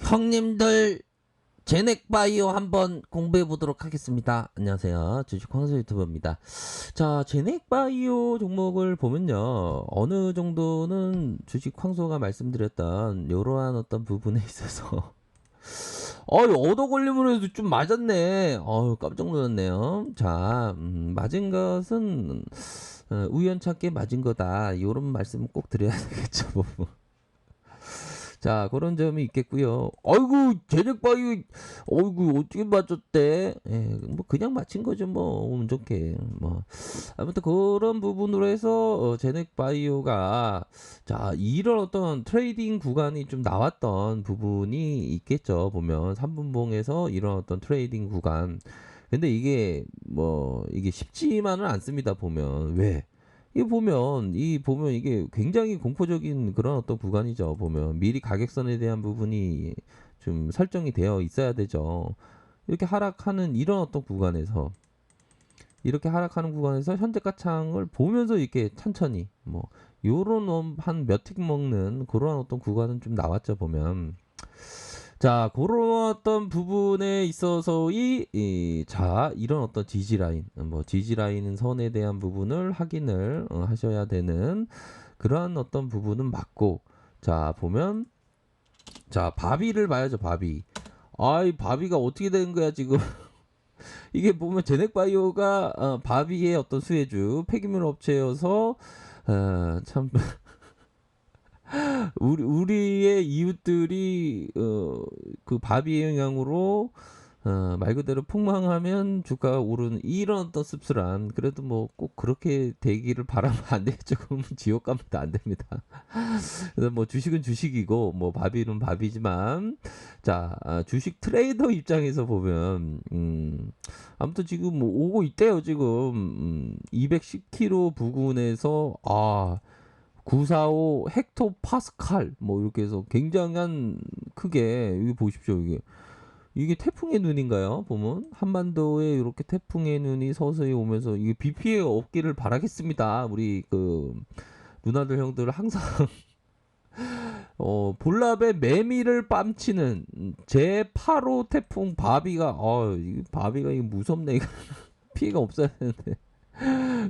형님들 제넥바이오 한번 공부해 보도록 하겠습니다. 안녕하세요, 주식 황소 유튜버입니다. 자, 제넥바이오 종목을 보면요, 어느 정도는 주식 황소가 말씀드렸던 이러한 어떤 부분에 있어서 얻어 걸림으로 해서 좀 맞았네. 깜짝 놀랐네요. 자, 맞은 것은 우연찮게 맞은 거다, 이런 말씀 꼭 드려야 되겠죠, 뭐. 자, 그런 점이 있겠고요. 아이고, 제넥바이오, 어이구, 어떻게 맞췄대? 예, 뭐 그냥 맞힌 거죠, 뭐 운 좋게. 뭐 아무튼 그런 부분으로 해서 제넥바이오가, 자, 이런 어떤 트레이딩 구간이 좀 나왔던 부분이 있겠죠. 보면 3분봉에서 이런 어떤 트레이딩 구간. 근데 이게 쉽지만은 않습니다. 보면 왜? 이 보면 이게 굉장히 공포적인 그런 어떤 구간이죠. 보면 미리 가격선에 대한 부분이 좀 설정이 되어 있어야 되죠. 이렇게 하락하는 이런 어떤 구간에서, 이렇게 하락하는 구간에서 현재가 창을 보면서 이렇게 천천히 뭐 요런 한 몇 틱 먹는 그런 어떤 구간은 좀 나왔죠. 보면, 자, 그런 어떤 부분에 있어서의 자, 이런 어떤 지지 라인, 뭐 지지 라인 선에 대한 부분을 확인을 하셔야 되는 그러한 어떤 부분은 맞고. 자, 보면, 자, 바비를 봐야죠. 바비. 아이, 바비가 어떻게 된 거야 지금? 이게 보면 제넥바이오가 바비의 어떤 수혜주 폐기물 업체여서, 참 우리의 이웃들이 그 바비의 영향으로 말 그대로 폭망하면 주가가 오르는 이런 어떤 씁쓸한, 그래도 뭐 꼭 그렇게 되기를 바라면 안 되겠죠. 그러면 지옥 가면 안 됩니다. 그래서 뭐 주식은 주식이고 뭐 바비는 바비지만, 자, 주식 트레이더 입장에서 보면 아무튼 지금 뭐 오고 있대요. 지금 210km 부근에서 945 헥토 파스칼 뭐 이렇게 해서 굉장한 크게, 이거 보십시오. 이게 태풍의 눈인가요? 보면 한반도에 이렇게 태풍의 눈이 서서히 오면서, 이게 비 피해 없기를 바라겠습니다. 우리 그 누나들 형들 항상 볼랍에 매미를 뺨치는 제8호 태풍 바비가, 이 바비가 이거 무섭네. 이거 피해가 없어야 되는데.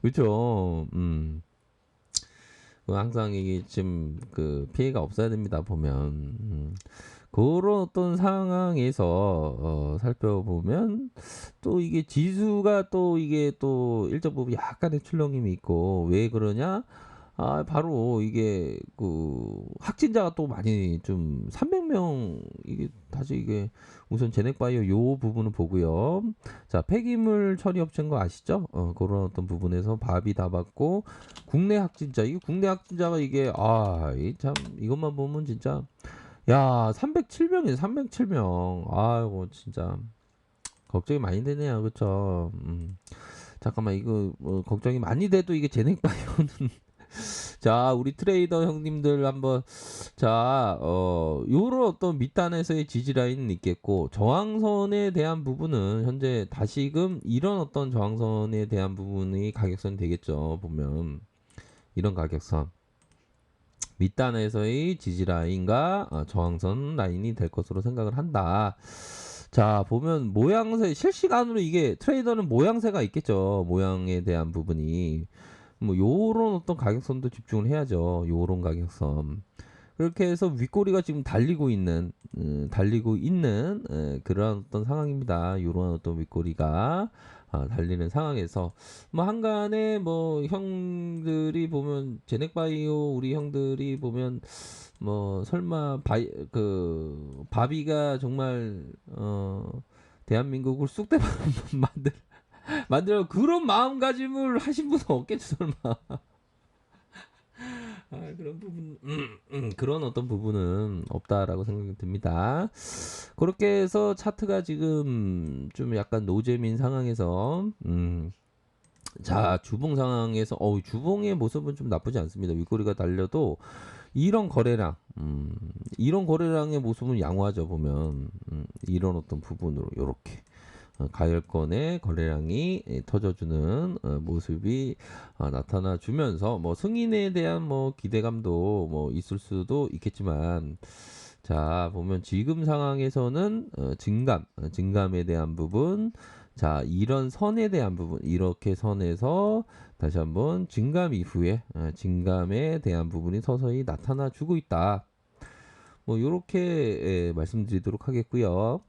그렇죠. 항상 이게 지금 그 피해가 없어야 됩니다. 보면 그런 어떤 상황에서 살펴보면, 또 이게 지수가 또 이게 또 일정 부분 약간의 출렁임이 있고, 왜 그러냐? 바로 이게 그 확진자가 또 많이 좀 300명, 이게 다시 이게 우선 제넥바이오 요 부분을 보고요. 자, 폐기물 처리 업체인 거 아시죠? 그런 어떤 부분에서 밥이 다 받고, 국내 확진자, 이게 국내 확진자가 이게 이 참 이것만 보면 진짜, 야, 307명이네. 307명. 아이고, 진짜 걱정이 많이 되네요. 그쵸? 잠깐만, 이거 걱정이 많이 돼도 이게 제넥바이오는 자, 우리 트레이더 형님들 한번, 자, 요런 어떤 밑단에서의 지지라인은 있겠고, 저항선에 대한 부분은 현재 다시금 이런 어떤 저항선에 대한 부분이 가격선이 되겠죠. 보면 이런 가격선, 밑단에서의 지지라인과 저항선 라인이 될 것으로 생각을 한다. 자, 보면 모양새, 실시간으로 이게 트레이더는 모양새가 있겠죠. 모양에 대한 부분이. 뭐 요런 어떤 가격선도 집중을 해야죠. 요런 가격선. 그렇게 해서 윗꼬리가 지금 달리고 있는 그런 어떤 상황입니다. 요런 어떤 윗꼬리가 달리는 상황에서 뭐 한간에 뭐 형들이 보면, 제넥바이오 우리 형들이 보면 뭐 설마 바비가 정말 대한민국을 쑥대밭 만들어 그런 마음가짐을 하신 분은 없겠죠, 설마. 그런 부분, 그런 어떤 부분은 없다라고 생각이 듭니다. 그렇게 해서 차트가 지금 좀 약간 노잼인 상황에서, 자, 주봉 상황에서, 주봉의 모습은 좀 나쁘지 않습니다. 윗꼬리가 달려도 이런 거래량의 모습은 양호하죠. 보면, 이런 어떤 부분으로, 요렇게. 가열권의 거래량이 터져주는 모습이 나타나 주면서, 뭐 승인에 대한 뭐 기대감도 뭐 있을 수도 있겠지만, 자, 보면 지금 상황에서는 증감에 대한 부분, 자, 이런 선에 대한 부분, 이렇게 선에서 다시 한번 증감 이후에 증감에 대한 부분이 서서히 나타나 주고 있다. 뭐 이렇게 말씀드리도록 하겠고요.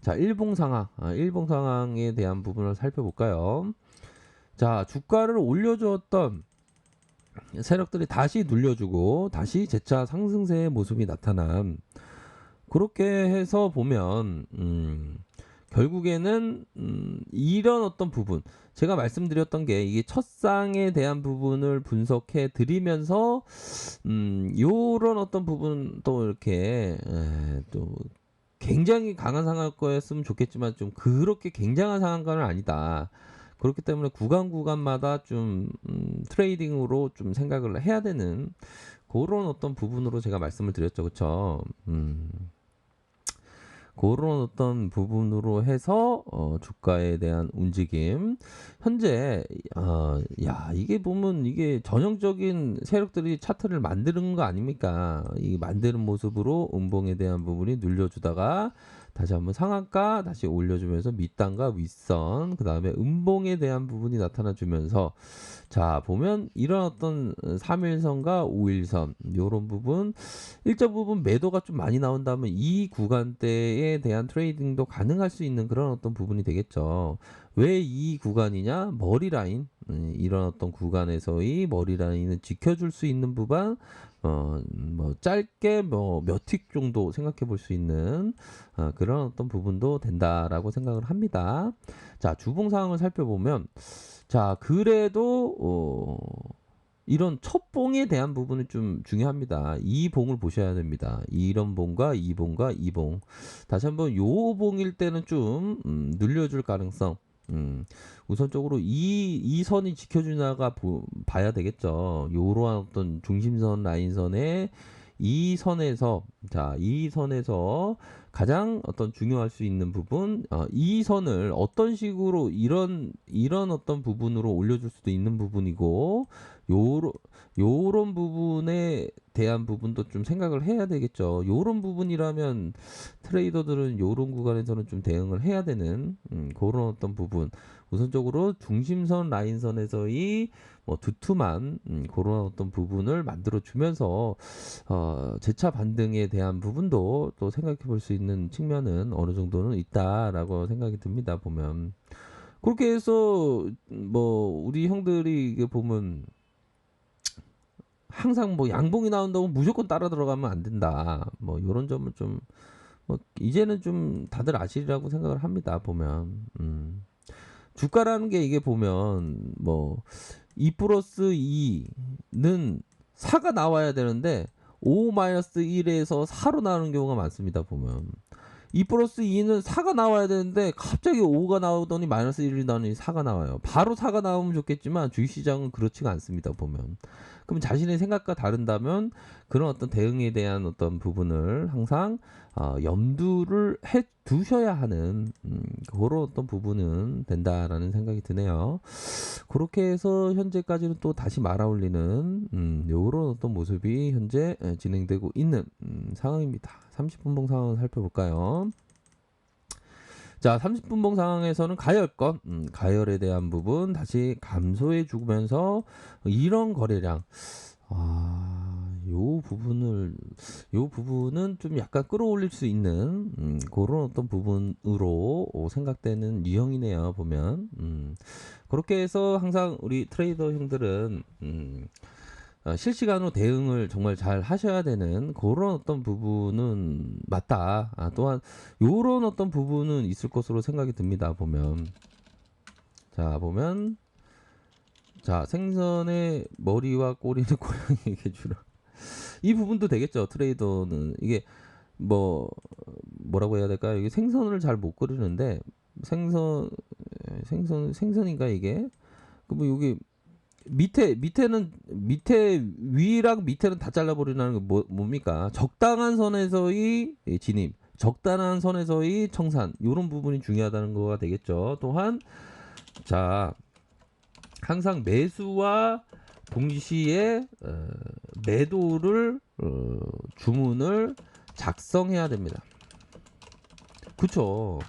자, 일봉 상황, 일봉 상황에 대한 부분을 살펴볼까요? 자, 주가를 올려주었던 세력들이 다시 눌려주고 다시 재차 상승세의 모습이 나타남. 그렇게 해서 보면 결국에는 이런 어떤 부분, 제가 말씀드렸던 게 이게 첫 쌍에 대한 부분을 분석해 드리면서 요런 어떤 부분 또 이렇게 또 굉장히 강한 상한가였으면 좋겠지만 좀 그렇게 굉장한 상한가는 아니다. 그렇기 때문에 구간마다 좀 트레이딩으로 좀 생각을 해야 되는 그런 어떤 부분으로 제가 말씀을 드렸죠. 그쵸? 그런 어떤 부분으로 해서 주가에 대한 움직임. 현재 야, 이게 보면 이게 전형적인 세력들이 차트를 만드는 거 아닙니까? 이 만드는 모습으로 음봉에 대한 부분이 눌려주다가 다시 한번 상한가 다시 올려주면서 밑단과 윗선, 그 다음에 음봉에 대한 부분이 나타나 주면서, 자, 보면 이런 어떤 3일선과 5일선 요런 부분, 일정 부분 매도가 좀 많이 나온다면 이 구간대에 대한 트레이딩도 가능할 수 있는 그런 어떤 부분이 되겠죠. 왜 이 구간이냐? 머리 라인, 이런 어떤 구간에서의 머리 라인을 지켜줄 수 있는 부분, 뭐 짧게 뭐 몇 틱 정도 생각해 볼 수 있는 그런 어떤 부분도 된다라고 생각을 합니다. 자, 주봉 상황을 살펴보면, 자, 그래도 이런 첫 봉에 대한 부분은 좀 중요합니다. 이 봉을 보셔야 됩니다. 이런 봉과 이 봉과 이 봉. 다시 한번 요 봉일 때는 좀 눌려줄 가능성. 우선적으로 이 선이 지켜주나가 봐야 되겠죠. 요러한 어떤 중심선 라인선에 이 선에서, 자, 이 선에서 가장 어떤 중요할 수 있는 부분, 이 선을 어떤 식으로 이런 어떤 부분으로 올려줄 수도 있는 부분이고, 요런 요런 부분에 대한 부분도 좀 생각을 해야 되겠죠. 요런 부분이라면 트레이더들은 요런 구간에서는 좀 대응을 해야 되는 그런 어떤 부분. 우선적으로 중심선 라인선에서의 뭐 두툼한 그런 어떤 부분을 만들어 주면서 재차 반등에 대한 부분도 또 생각해 볼 수 있는 측면은 어느 정도는 있다라고 생각이 듭니다. 보면 그렇게 해서 뭐 우리 형들이 이게 보면 항상 뭐 양봉이 나온다고 무조건 따라 들어가면 안 된다. 뭐 이런 점을 좀 뭐 이제는 좀 다들 아시리라고 생각을 합니다. 보면 주가라는 게 이게 보면 뭐 2 플러스 2는 4가 나와야 되는데 5 마이너스 1에서 4로 나오는 경우가 많습니다. 보면 2 플러스 2는 4가 나와야 되는데 갑자기 5가 나오더니 마이너스 1이 나오니 4가 나와요. 바로 4가 나오면 좋겠지만 주식시장은 그렇지가 않습니다. 보면. 그럼 자신의 생각과 다른다면 그런 어떤 대응에 대한 어떤 부분을 항상 염두를 해 두셔야 하는 그런 어떤 부분은 된다라는 생각이 드네요. 그렇게 해서 현재까지는 또 다시 말아올리는 요런 어떤 모습이 현재 진행되고 있는 상황입니다. 30분봉 상황을 살펴볼까요? 자, 30분봉 상황에서는 가열권, 가열에 대한 부분 다시 감소해 주면서 이런 거래량, 요 부분은 좀 약간 끌어올릴 수 있는 그런 어떤 부분으로 생각되는 유형이네요. 보면 그렇게 해서 항상 우리 트레이더 형들은 실시간으로 대응을 정말 잘 하셔야 되는 그런 어떤 부분은 맞다. 또한 요런 어떤 부분은 있을 것으로 생각이 듭니다. 보면, 자, 보면, 자, 생선의 머리와 꼬리는 고양이에게 주라. 이 부분도 되겠죠. 트레이더는 이게 뭐라고 해야 될까요? 이게 생선을 잘 못 그리는데 생선인가 이게? 그 뭐 여기 밑에 위랑 밑에는 다 잘라버리는 게 뭡니까? 적당한 선에서의 진입, 적당한 선에서의 청산, 이런 부분이 중요하다는 거가 되겠죠. 또한 자, 항상 매수와 동시에 매도를 주문을 작성해야 됩니다. 그쵸.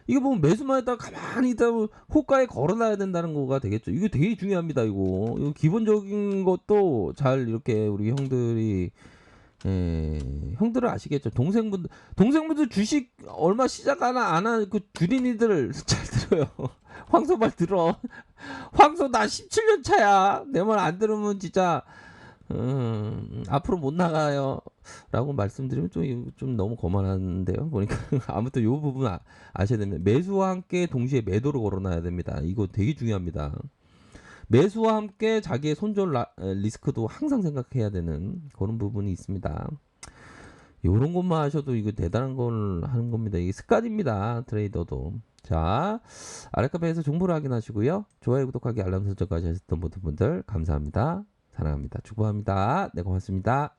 이게 보면 매수만 했다가 가만히 있다 보면 호가에 걸어놔야 된다는 거가 되겠죠. 이거 되게 중요합니다 이거 기본적인 것도 잘 이렇게 우리 형들이 형들은 아시겠죠. 동생분들 주식 얼마 시작 안 한 그 주린이들 잘 들어요. 황소 말 들어. 황소 나 17년 차야. 내 말 안 들으면 진짜 앞으로 못 나가요. 라고 말씀드리면 좀 너무 거만한데요. 보니까 아무튼 요 부분 아셔야 됩니다. 매수와 함께 동시에 매도를 걸어놔야 됩니다. 이거 되게 중요합니다. 매수와 함께 자기의 손절 리스크도 항상 생각해야 되는 그런 부분이 있습니다. 요런 것만 하셔도 이거 대단한 걸 하는 겁니다. 이게 습관입니다. 트레이더도. 자, 아랫카페에서 정보를 확인하시고요. 좋아요, 구독하기, 알람 설정까지 하셨던 모든 분들 감사합니다. 사랑합니다. 축복합니다. 네, 고맙습니다.